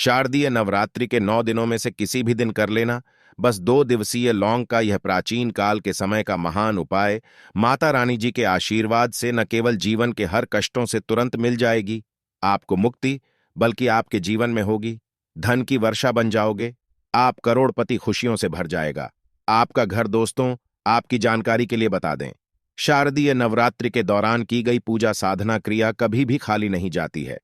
शारदीय नवरात्रि के 9 दिनों में से किसी भी दिन कर लेना। बस 2 दिवसीय लौंग का यह प्राचीन काल के समय का महान उपाय माता रानी जी के आशीर्वाद से न केवल जीवन के हर कष्टों से तुरंत मिल जाएगी, आपको मुक्ति, बल्कि आपके जीवन में होगी धन की वर्षा बन जाओगे। आप करोड़पति खुशियों से भर जाएगा आपका घर। दोस्तों, आपकी जानकारी के लिए बता दें, शारदीय नवरात्रि के दौरान की गई पूजा साधना क्रिया कभी भी खाली नहीं जाती है।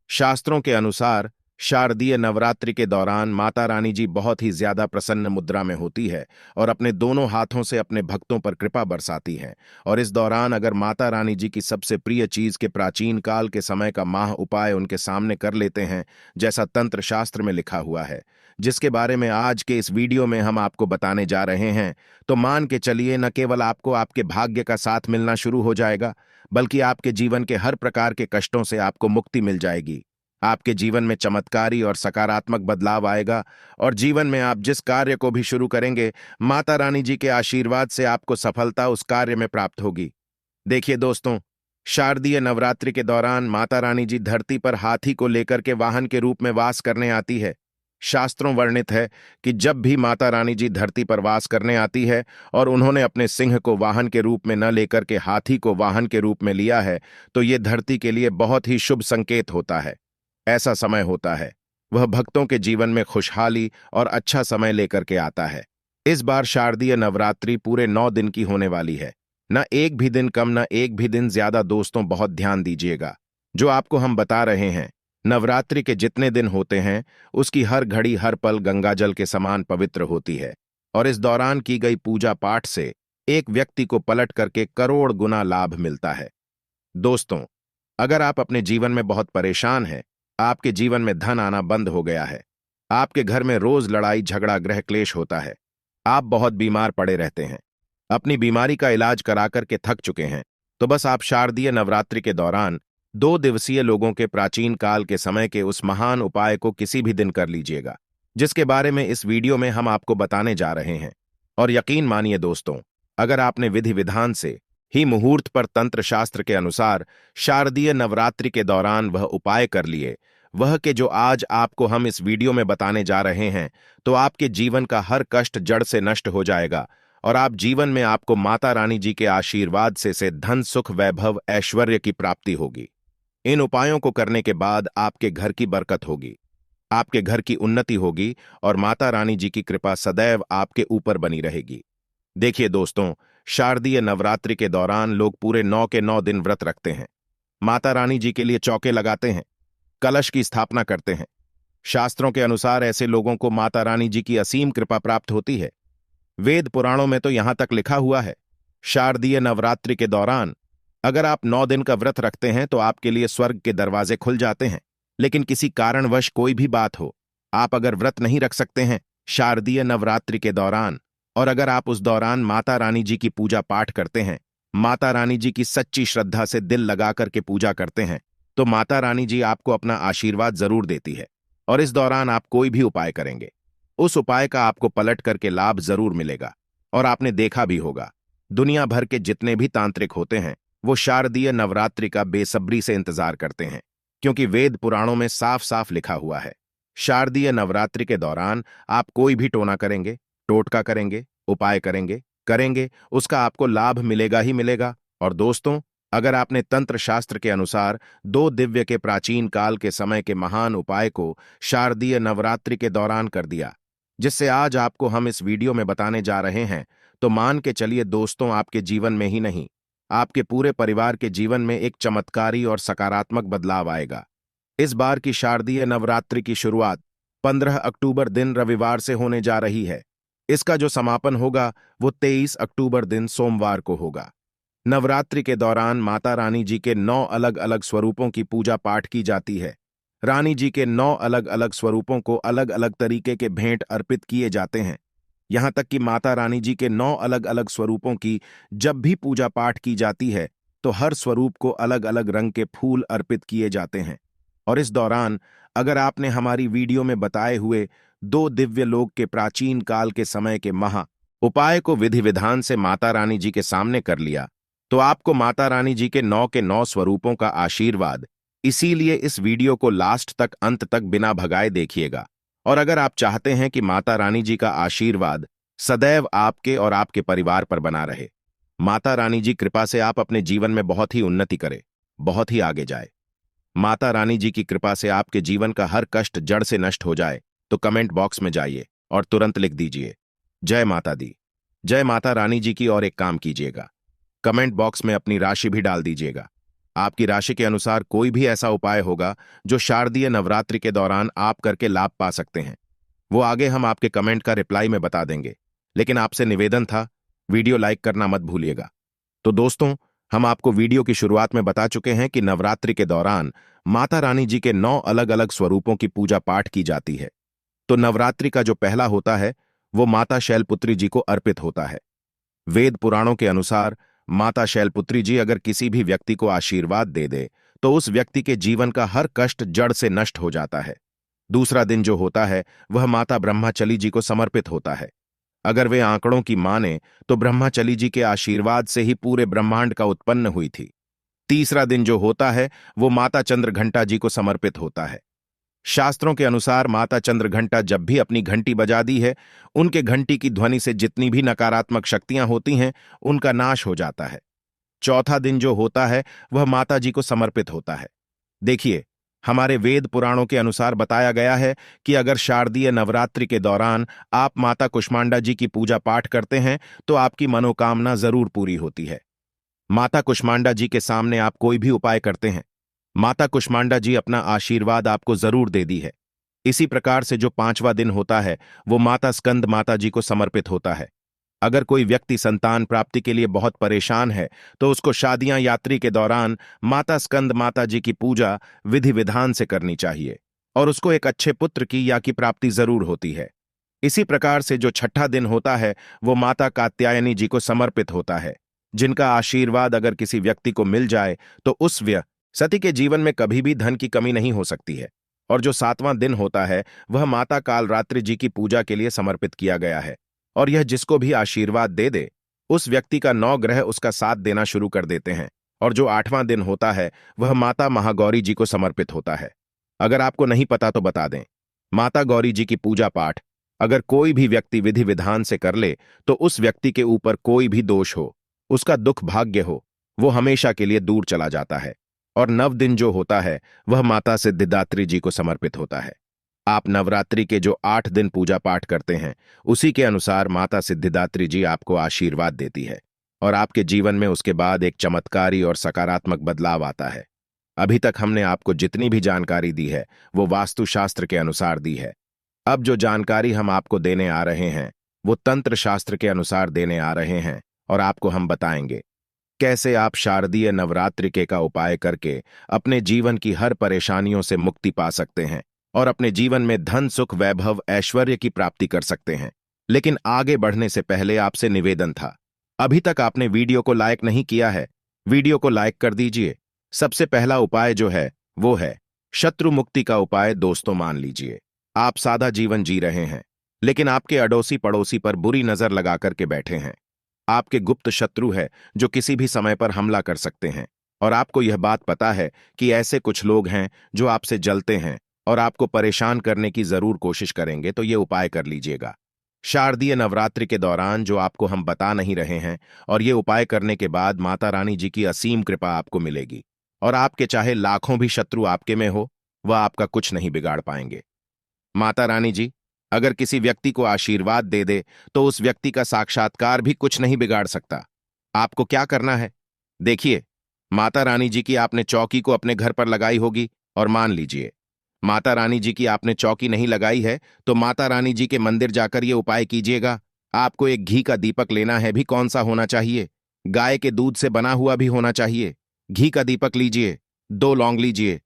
शास्त्रों के अनुसार शारदीय नवरात्रि के दौरान माता रानी जी बहुत ही ज्यादा प्रसन्न मुद्रा में होती है और अपने दोनों हाथों से अपने भक्तों पर कृपा बरसाती हैं। और इस दौरान अगर माता रानी जी की सबसे प्रिय चीज के प्राचीन काल के समय का माह उपाय उनके सामने कर लेते हैं, जैसा तंत्र शास्त्र में लिखा हुआ है, जिसके बारे में आज के इस वीडियो में हम आपको बताने जा रहे हैं, तो मान के चलिए न केवल आपको आपके भाग्य का साथ मिलना शुरू हो जाएगा, बल्कि आपके जीवन के हर प्रकार के कष्टों से आपको मुक्ति मिल जाएगी। आपके जीवन में चमत्कारी और सकारात्मक बदलाव आएगा और जीवन में आप जिस कार्य को भी शुरू करेंगे, माता रानी जी के आशीर्वाद से आपको सफलता उस कार्य में प्राप्त होगी। देखिए दोस्तों, शारदीय नवरात्रि के दौरान माता रानी जी धरती पर हाथी को लेकर के वाहन के रूप में वास करने आती है। शास्त्रों वर्णित है कि जब भी माता रानी जी धरती पर वास करने आती है और उन्होंने अपने सिंह को वाहन के रूप में न लेकर के हाथी को वाहन के रूप में लिया है, तो ये धरती के लिए बहुत ही शुभ संकेत होता है। ऐसा समय होता है वह भक्तों के जीवन में खुशहाली और अच्छा समय लेकर के आता है। इस बार शारदीय नवरात्रि पूरे 9 दिन की होने वाली है, न एक भी दिन कम न एक भी दिन ज्यादा। दोस्तों, बहुत ध्यान दीजिएगा, जो आपको हम बता रहे हैं, नवरात्रि के जितने दिन होते हैं उसकी हर घड़ी हर पल गंगाजल के समान पवित्र होती है और इस दौरान की गई पूजा पाठ से एक व्यक्ति को पलट करके करोड़ गुना लाभ मिलता है। दोस्तों, अगर आप अपने जीवन में बहुत परेशान हैं, आपके जीवन में धन आना बंद हो गया है, आपके घर में रोज लड़ाई झगड़ा गृह क्लेश होता है, आप बहुत बीमार पड़े रहते हैं, अपनी बीमारी का इलाज करा करके थक चुके हैं, तो बस आप शारदीय नवरात्रि के दौरान 2 दिवसीय लोगों के प्राचीन काल के समय के उस महान उपाय को किसी भी दिन कर लीजिएगा, जिसके बारे में इस वीडियो में हम आपको बताने जा रहे हैं। और यकीन मानिए दोस्तों, अगर आपने विधि विधान से ही मुहूर्त पर तंत्र शास्त्र के अनुसार शारदीय नवरात्रि के दौरान वह उपाय कर लिए, वह के जो आज आपको हम इस वीडियो में बताने जा रहे हैं, तो आपके जीवन का हर कष्ट जड़ से नष्ट हो जाएगा और आप जीवन में आपको माता रानी जी के आशीर्वाद से धन सुख वैभव ऐश्वर्य की प्राप्ति होगी। इन उपायों को करने के बाद आपके घर की बरकत होगी, आपके घर की उन्नति होगी और माता रानी जी की कृपा सदैव आपके ऊपर बनी रहेगी। देखिए दोस्तों, शारदीय नवरात्रि के दौरान लोग पूरे 9 के 9 दिन व्रत रखते हैं, माता रानी जी के लिए चौके लगाते हैं, कलश की स्थापना करते हैं। शास्त्रों के अनुसार ऐसे लोगों को माता रानी जी की असीम कृपा प्राप्त होती है। वेद पुराणों में तो यहां तक लिखा हुआ है, शारदीय नवरात्रि के दौरान अगर आप 9 दिन का व्रत रखते हैं तो आपके लिए स्वर्ग के दरवाजे खुल जाते हैं। लेकिन किसी कारणवश कोई भी बात हो, आप अगर व्रत नहीं रख सकते हैं शारदीय नवरात्रि के दौरान, और अगर आप उस दौरान माता रानी जी की पूजा पाठ करते हैं, माता रानी जी की सच्ची श्रद्धा से दिल लगा करके पूजा करते हैं, तो माता रानी जी आपको अपना आशीर्वाद जरूर देती है। और इस दौरान आप कोई भी उपाय करेंगे, उस उपाय का आपको पलट करके लाभ जरूर मिलेगा। और आपने देखा भी होगा, दुनिया भर के जितने भी तांत्रिक होते हैं वो शारदीय नवरात्रि का बेसब्री से इंतजार करते हैं, क्योंकि वेद पुराणों में साफ साफ लिखा हुआ है, शारदीय नवरात्रि के दौरान आप कोई भी टोना करेंगे, टोटका करेंगे, उपाय करेंगे, उसका आपको लाभ मिलेगा ही मिलेगा। और दोस्तों, अगर आपने तंत्र शास्त्र के अनुसार 2 दिव्य के प्राचीन काल के समय के महान उपाय को शारदीय नवरात्रि के दौरान कर दिया, जिससे आज आपको हम इस वीडियो में बताने जा रहे हैं, तो मान के चलिए दोस्तों, आपके जीवन में ही नहीं, आपके पूरे परिवार के जीवन में एक चमत्कारी और सकारात्मक बदलाव आएगा। इस बार की शारदीय नवरात्रि की शुरुआत 15 अक्टूबर दिन रविवार से होने जा रही है। इसका जो समापन होगा वो 23 अक्टूबर दिन सोमवार को होगा। नवरात्रि के दौरान माता रानी जी के 9 अलग अलग स्वरूपों की पूजा पाठ की जाती है। रानी जी के 9 अलग अलग स्वरूपों को अलग अलग तरीके के भेंट अर्पित किए जाते हैं। यहां तक कि माता रानी जी के 9 अलग अलग स्वरूपों की जब भी पूजा पाठ की जाती है, तो हर स्वरूप को अलग अलग रंग के फूल अर्पित किए जाते हैं। और इस दौरान अगर आपने हमारी वीडियो में बताए हुए 2 दिव्य लोक के प्राचीन काल के समय के महा उपाय को विधि विधान से माता रानी जी के सामने कर लिया, तो आपको माता रानी जी के 9 स्वरूपों का आशीर्वाद इसीलिए इस वीडियो को लास्ट तक अंत तक बिना भगाए देखिएगा। और अगर आप चाहते हैं कि माता रानी जी का आशीर्वाद सदैव आपके और आपके परिवार पर बना रहे, माता रानी जी कृपा से आप अपने जीवन में बहुत ही उन्नति करें, बहुत ही आगे जाए, माता रानी जी की कृपा से आपके जीवन का हर कष्ट जड़ से नष्ट हो जाए, तो कमेंट बॉक्स में जाइए और तुरंत लिख दीजिए जय माता दी, जय माता रानी जी की। और एक काम कीजिएगा, कमेंट बॉक्स में अपनी राशि भी डाल दीजिएगा। आपकी राशि के अनुसार कोई भी ऐसा उपाय होगा जो शारदीय नवरात्रि के दौरान आप करके लाभ पा सकते हैं, वो आगे हम आपके कमेंट का रिप्लाई में बता देंगे। लेकिन आपसे निवेदन था, वीडियो लाइक करना मत भूलिएगा। तो दोस्तों, हम आपको वीडियो की शुरुआत में बता चुके हैं कि नवरात्रि के दौरान माता रानी जी के 9 अलग अलग स्वरूपों की पूजा पाठ की जाती है। तो नवरात्रि का जो पहला होता है वो माता शैलपुत्री जी को अर्पित होता है। वेद पुराणों के अनुसार माता शैलपुत्री जी अगर किसी भी व्यक्ति को आशीर्वाद दे दे तो उस व्यक्ति के जीवन का हर कष्ट जड़ से नष्ट हो जाता है। दूसरा दिन जो होता है वह माता ब्रह्माचली जी को समर्पित होता है। अगर वे आंकड़ों की माने तो ब्रह्माचली जी के आशीर्वाद से ही पूरे ब्रह्मांड का उत्पन्न हुई थी। तीसरा दिन जो होता है वो माता चंद्रघंटा जी को समर्पित होता है। शास्त्रों के अनुसार माता चंद्रघंटा जब भी अपनी घंटी बजा दी है, उनके घंटी की ध्वनि से जितनी भी नकारात्मक शक्तियां होती हैं उनका नाश हो जाता है। चौथा दिन जो होता है वह माता जी को समर्पित होता है। देखिए, हमारे वेद पुराणों के अनुसार बताया गया है कि अगर शारदीय नवरात्रि के दौरान आप माता कुष्मांडा जी की पूजा पाठ करते हैं तो आपकी मनोकामना जरूर पूरी होती है। माता कुष्मांडा जी के सामने आप कोई भी उपाय करते हैं, माता कुष्मांडा जी अपना आशीर्वाद आपको जरूर दे दी है। इसी प्रकार से जो 5वां दिन होता है वो माता स्कंद माता जी को समर्पित होता है। अगर कोई व्यक्ति संतान प्राप्ति के लिए बहुत परेशान है तो उसको शादियां यात्री के दौरान माता स्कंद माता जी की पूजा विधि विधान से करनी चाहिए और उसको एक अच्छे पुत्र की या की प्राप्ति जरूर होती है। इसी प्रकार से जो 6ठा दिन होता है वो माता कात्यायनी जी को समर्पित होता है, जिनका आशीर्वाद अगर किसी व्यक्ति को मिल जाए तो उस सती के जीवन में कभी भी धन की कमी नहीं हो सकती है। और जो 7वां दिन होता है वह माता कालरात्रि जी की पूजा के लिए समर्पित किया गया है। और यह जिसको भी आशीर्वाद दे दे उस व्यक्ति का 9 ग्रह उसका साथ देना शुरू कर देते हैं। और जो 8वां दिन होता है वह माता महागौरी जी को समर्पित होता है। अगर आपको नहीं पता तो बता दें, माता गौरी जी की पूजा पाठ अगर कोई भी व्यक्ति विधि विधान से कर ले तो उस व्यक्ति के ऊपर कोई भी दोष हो, उसका दुख भाग्य हो, वो हमेशा के लिए दूर चला जाता है। और 9 दिन जो होता है वह माता सिद्धिदात्री जी को समर्पित होता है। आप नवरात्रि के जो 8 दिन पूजा पाठ करते हैं उसी के अनुसार माता सिद्धिदात्री जी आपको आशीर्वाद देती है और आपके जीवन में उसके बाद एक चमत्कारी और सकारात्मक बदलाव आता है। अभी तक हमने आपको जितनी भी जानकारी दी है वो वास्तुशास्त्र के अनुसार दी है। अब जो जानकारी हम आपको देने आ रहे हैं वो तंत्र शास्त्र के अनुसार देने आ रहे हैं और आपको हम बताएंगे कैसे आप शारदीय नवरात्रि का उपाय करके अपने जीवन की हर परेशानियों से मुक्ति पा सकते हैं और अपने जीवन में धन सुख वैभव ऐश्वर्य की प्राप्ति कर सकते हैं। लेकिन आगे बढ़ने से पहले आपसे निवेदन था, अभी तक आपने वीडियो को लाइक नहीं किया है, वीडियो को लाइक कर दीजिए। सबसे पहला उपाय जो है वो है शत्रु मुक्ति का उपाय। दोस्तों, मान लीजिए आप सादा जीवन जी रहे हैं लेकिन आपके अड़ोसी पड़ोसी पर बुरी नजर लगा करके बैठे हैं। आपके गुप्त शत्रु है जो किसी भी समय पर हमला कर सकते हैं और आपको यह बात पता है कि ऐसे कुछ लोग हैं जो आपसे जलते हैं और आपको परेशान करने की जरूर कोशिश करेंगे। तो ये उपाय कर लीजिएगा शारदीय नवरात्रि के दौरान जो आपको हम बता नहीं रहे हैं। और ये उपाय करने के बाद माता रानी जी की असीम कृपा आपको मिलेगी और आपके चाहे लाखों भी शत्रु आपके में हो वह आपका कुछ नहीं बिगाड़ पाएंगे। माता रानी जी अगर किसी व्यक्ति को आशीर्वाद दे दे तो उस व्यक्ति का साक्षात्कार भी कुछ नहीं बिगाड़ सकता। आपको क्या करना है, देखिए, माता रानी जी की आपने चौकी को अपने घर पर लगाई होगी और मान लीजिए माता रानी जी की आपने चौकी नहीं लगाई है तो माता रानी जी के मंदिर जाकर ये उपाय कीजिएगा। आपको एक घी का दीपक लेना है, भी कौन सा होना चाहिए, गाय के दूध से बना हुआ भी होना चाहिए। घी का दीपक लीजिए, 2 लौंग लीजिए।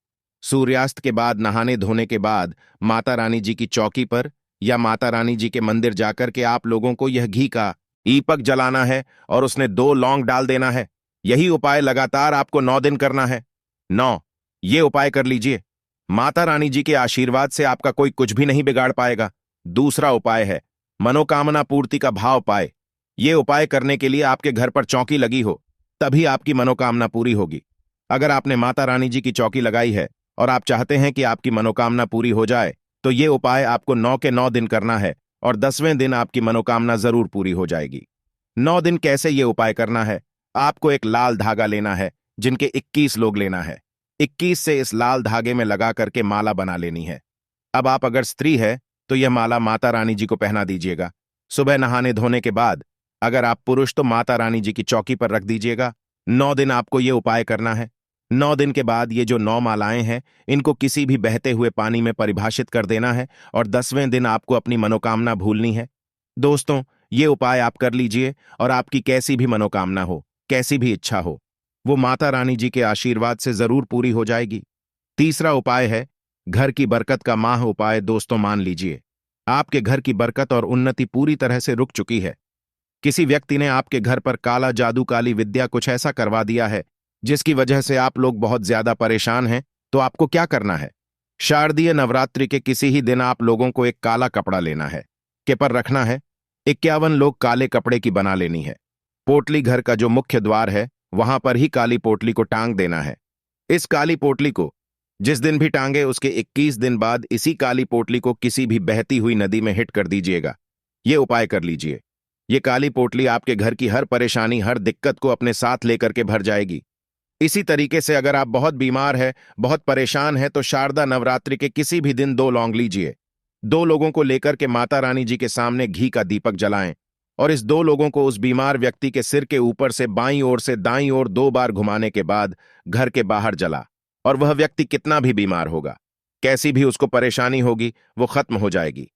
सूर्यास्त के बाद नहाने धोने के बाद माता रानी जी की चौकी पर या माता रानी जी के मंदिर जाकर के आप लोगों को यह घी का दीपक जलाना है और उसने 2 लौंग डाल देना है। यही उपाय लगातार आपको 9 दिन करना है। 9 ये उपाय कर लीजिए, माता रानी जी के आशीर्वाद से आपका कोई कुछ भी नहीं बिगाड़ पाएगा। दूसरा उपाय है मनोकामना पूर्ति का भाव पाए। ये उपाय करने के लिए आपके घर पर चौकी लगी हो तभी आपकी मनोकामना पूरी होगी। अगर आपने माता रानी जी की चौकी लगाई है और आप चाहते हैं कि आपकी मनोकामना पूरी हो जाए, तो ये उपाय आपको 9 के 9 दिन करना है और 10वें दिन आपकी मनोकामना जरूर पूरी हो जाएगी। 9 दिन कैसे ये उपाय करना है? आपको एक लाल धागा लेना है, जिनके 21 लोग लेना है। 21 से इस लाल धागे में लगा करके माला बना लेनी है। अब आप अगर स्त्री है तो यह माला माता रानी जी को पहना दीजिएगा। सुबह नहाने धोने के बाद अगर आप पुरुष तो माता रानी जी की चौकी पर रख दीजिएगा। 9 दिन आपको ये उपाय करना है। 9 दिन के बाद ये जो 9 मालाएं हैं, इनको किसी भी बहते हुए पानी में परिभाषित कर देना है और 10वें दिन आपको अपनी मनोकामना भूलनी है। दोस्तों, ये उपाय आप कर लीजिए और आपकी कैसी भी मनोकामना हो, कैसी भी इच्छा हो, वो माता रानी जी के आशीर्वाद से जरूर पूरी हो जाएगी। तीसरा उपाय है घर की बरकत का माह उपाय। दोस्तों, मान लीजिए आपके घर की बरकत और उन्नति पूरी तरह से रुक चुकी है। किसी व्यक्ति ने आपके घर पर काला जादू, काली विद्या कुछ ऐसा करवा दिया है जिसकी वजह से आप लोग बहुत ज्यादा परेशान हैं। तो आपको क्या करना है? शारदीय नवरात्रि के किसी ही दिन आप लोगों को एक काला कपड़ा लेना है, के पर रखना है। 51 लोग काले कपड़े की बना लेनी है। पोटली घर का जो मुख्य द्वार है वहां पर ही काली पोटली को टांग देना है। इस काली पोटली को जिस दिन भी टांगे उसके 21 दिन बाद इसी काली पोटली को किसी भी बहती हुई नदी में हिट कर दीजिएगा। ये उपाय कर लीजिए। ये काली पोटली आपके घर की हर परेशानी, हर दिक्कत को अपने साथ लेकर के भर जाएगी। इसी तरीके से अगर आप बहुत बीमार है, बहुत परेशान है, तो शारदा नवरात्रि के किसी भी दिन 2 लौंग लीजिए। 2 लोगों को लेकर के माता रानी जी के सामने घी का दीपक जलाएं और इस 2 लोगों को उस बीमार व्यक्ति के सिर के ऊपर से बाईं ओर से दाईं ओर 2 बार घुमाने के बाद घर के बाहर जला। और वह व्यक्ति कितना भी बीमार होगा, कैसी भी उसको परेशानी होगी, वो खत्म हो जाएगी।